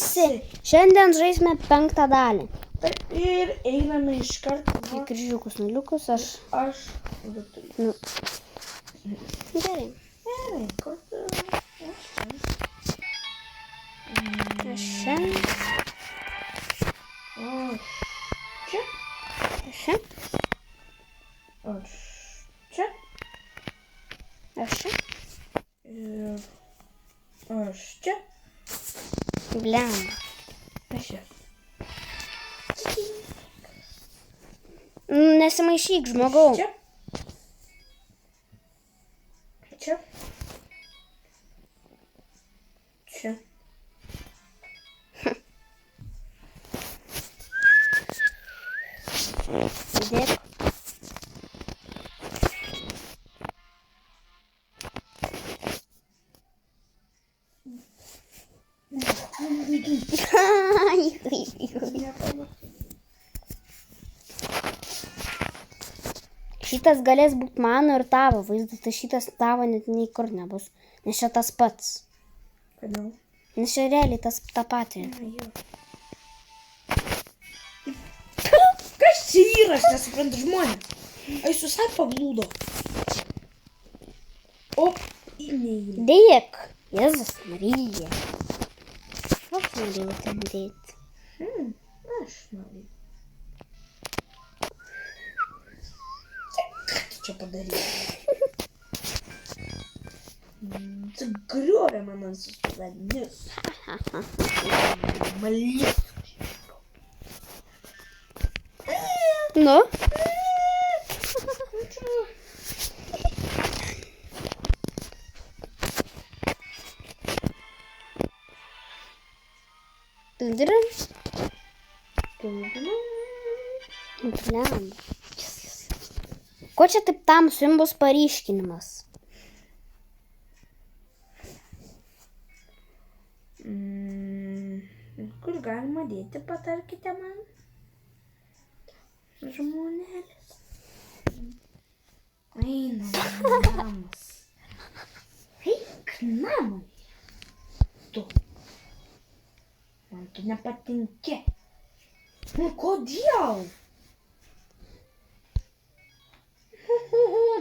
visi. Šiandien žaisime 5 dalį. Taip, ir einame iš karto. Į kryžiukus nuliukus aš. Nu. Gerai. Gerai, kur tu? Aš čia. Čia. Aš čia. Aš čia. Aš čia. Ir aš čia. Blemba. Aš čia. Nesimaišyk, žmogau. Čia. Čia. Čia. Dėk. Šitas galės būti mano ir tavo vaizdas, tai šitas tavo net nei kur nebus. Nes čia tas pats. Kodėl? Nes čia realiai tą patį. Kas čia yra, aš nesuprantu žmonės. Aš visai paglūdo. O, neįlė. Dėk. Jėzus Marija. Koks norėjau ten dėti? Aš noriu. Ką tu čia padarei? Tu griovė man ant suspradinius. Malis. Nu? Tudirim. Ko čia taip tamsu, jums bus paryškinimas? Kur galima dėti, patarkite man? Žmonėlis. Eina namas. Eik namai. Tu. Man tu nepatinki. Nu, kodėl?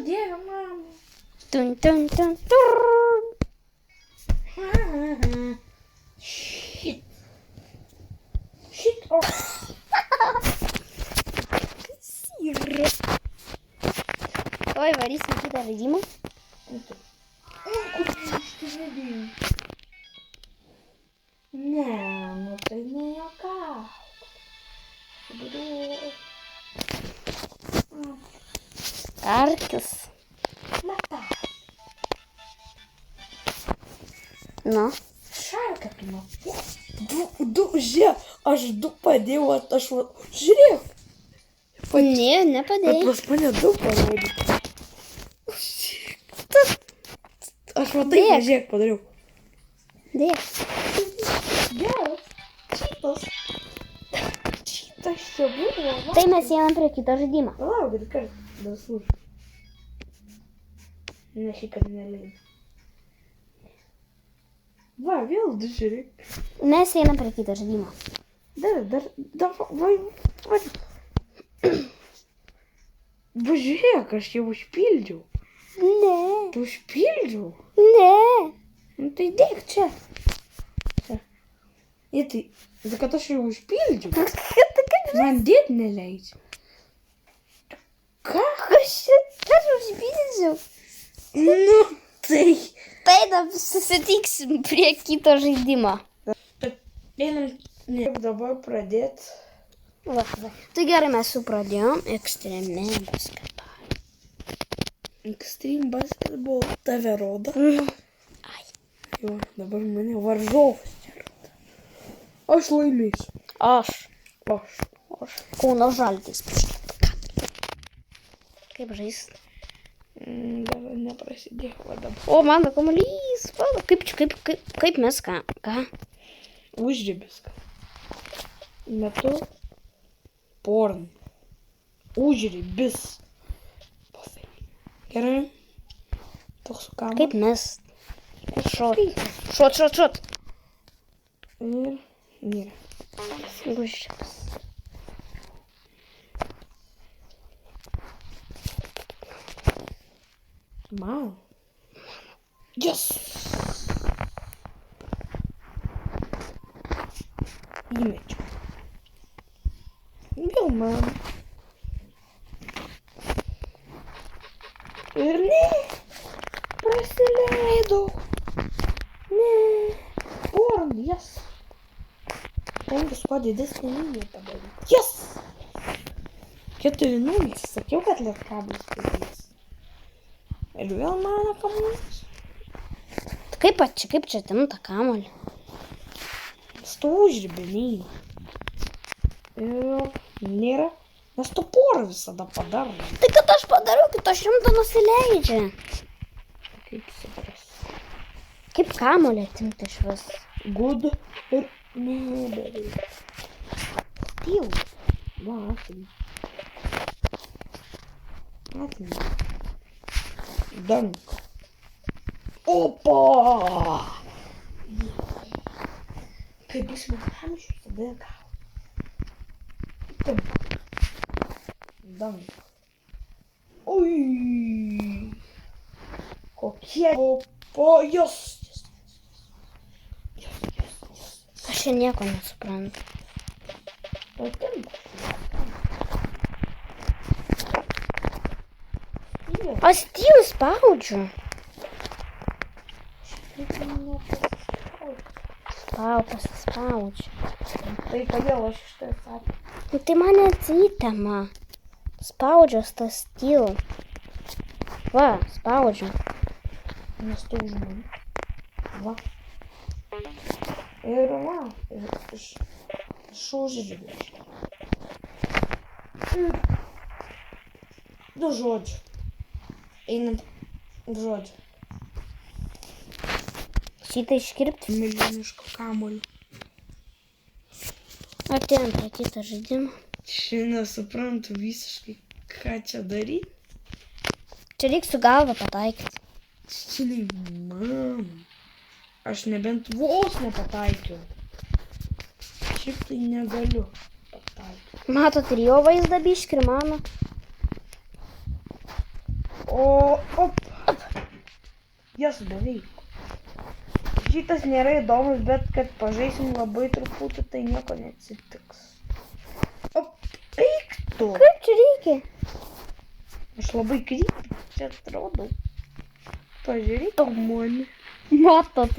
Dieve, mama. Tun, tun, tun, turr. Shit. Shit. Oh. Oi, varysim kitą žaidimą. Kur aš tai žaidėjau? Ne, nu tai nejuokauk. Arkis. Mata. Nu. Šarka tu matai. Žiūrėk, aš 2 padėjau, aš žiūrėk. Ne, nepadėjai. Pas mane 2 parodė. Aš matai, žiūrėk, padariau. Dėk. Geras. Šitas. Šitas čia buvo. Tai mes einam prie kito žaidimo. Palauk, ir kartą. Dar slūžu. Ne, šį kartą neleidžiu. Va, vėl du žiūrėk. Mes einam prie kito žaidimo. Dar, va. Va, žiūrėk, aš jau užpildžiau. Ne. Tu užpildžiau? Ne. Nu tai dėk čia. Čia. Ir tai, kad aš jau užpildžiau. Man dėt neleidžia. Ką? Aš užpildžiau. Nu, tai. Tai dabar susitiksim prie kito žaidimo. Einam dabar pradėt. Va. Tai gerai, mes jau pradėjom ekstreme basketbolą. Extreme basketball tave rodo. Ai. Jo, dabar mane varžovas čia rodo. Aš laimėsiu. Aš. Kauno Žalgiris. Kaip žaist? Dar neprasidėjo va dabar. O, man da kamuolys. Kaip mes ką? Užribis. Metu porn. Užribis. Gerai. Toks su kamu. Kaip mes? Šot. Ir Mira. Gužikas. Mano. Yes! Įmečiau. Vėl man. Ir ne. Prasileidau. Ne. Porn, yes. Tengiuosi kuo didesnį liniją padaryti. Yes! 4-0. Sakiau, kad lietkablis padarys. Ir vėl mano kamuolys. Kaip čia timta kamuolį? Stovau žirbenį. Ir nėra. Nes tu porą visada padarai. Tai kad aš padariau, kad aš rimta nusileidžia. Kaip supras. Kaip kamuolį atimti iš vis? Good ir nebeveik. Tyl. Va, atim. Atim. Dank. Opa! Kai bus amžius, tada gau. Dank. Oi! Kokie... Opa, jos! Aš čia nieko nesuprantu. Patinka. Aš tyl spaudžiu. Pasispaudžiu. Tai kodėl aš iš tai sakė? Nu, tai mane atsitema. Spaudžiu tas tyl. Va, spaudžiu. Nes tu už mane. Va. Ir va. Ir iš užžiūrėjau. Du žodžiu. Einant žodžiu. Šitą iškirpti. Milžiniško kamuolio. Atėjom prie kitą žaidimą. Šiandien suprantu visiškai, ką čia daryti. Čia reikia su galva pataikyti. Čili, man. Aš nebent vos nepataikiau. Šiaip tai negaliu pataikyti. Matot ir jo vaizdą biškį ir mano. Op. Jas beveik. Šitas nėra įdomus, bet kad pažaisim labai truputį, tai nieko neatsitiks. Op, eik tu. Kaip čia reikia? Aš labai krypti čia atrodau. Pažiūrėk mane. Matot.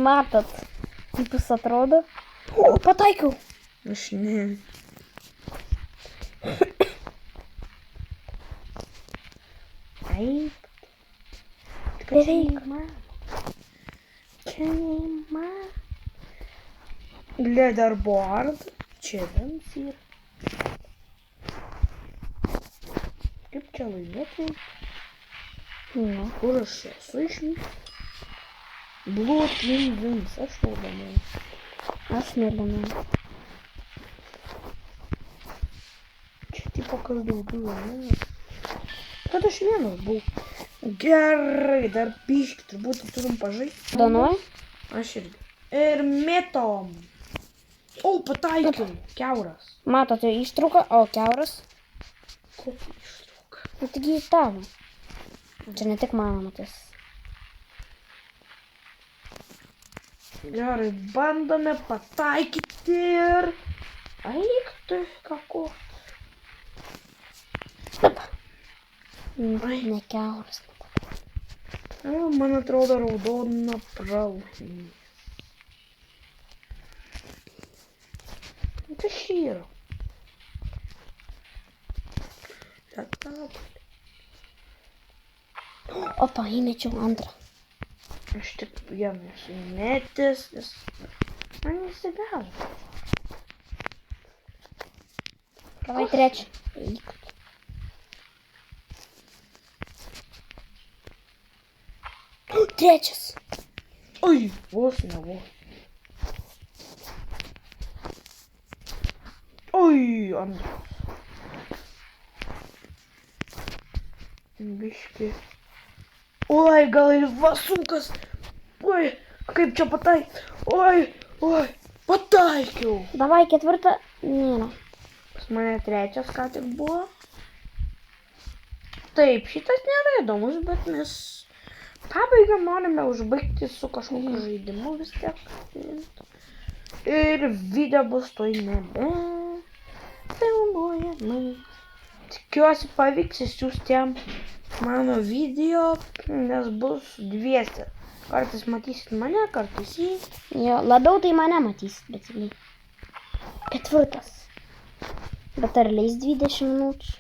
Kaip jis atrodo. O, pataikiau. Aš ne. Taip. Beveik. Čia neįmanoma. Leaderboard. Čia bent yra. Kaip čia laimėti? Nu. Kur aš esu išvykti? Blue Twin Wings. Aš neįdomu. Aš neįdomu. Čia tipo kas daugiau, ne? Kad aš vienas buvau. Gerai, dar biškį, turbūt turim pažaisti. Donuoji? Aš irgi. Ir mėtom. O, pataikiau. Kiauras. Matote ištrauką, o kiauras? Kokia ištrauka? Nu, taigi tavo. Čia ne tik mano matys. Gerai, bandome pataikyti ir... Eik tu, kako. Ne kiauras. Man atrodo raudona pralaimė. Tai šyra. Opa, įmečiau antrą. Aš tik vieną esu įmetęs, nes man nesigavo. Davai trečią. Trečias. Oi, vos ne vos. Oi, antras. Biški. Oi, gal ir vasukas. Oi, kaip čia patai. Oi. Pataikiau. Davai ketvirtą. Nėra. Pas mane trečias ką tik buvo. Taip, šitas nėra įdomus, bet mes pabaigą norime užbaigti su kažkokiu žaidimu vis tiek. Ir video bus toj nebe filmuojama. Tikiuosi pavyks išsiųsti jam mano video, nes bus dviese. Kartais matysit mane, kartais jį. Jo, labiau tai mane matysit, bet jį. Ketvirtas. Bet ar leis 20 minučių?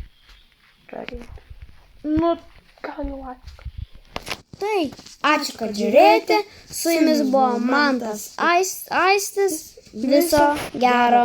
Turėtų. Nu, gal jau ačiū. Tai, ačiū, kad žiūrėjote. Su jumis buvo Mantas Aistis. Viso gero.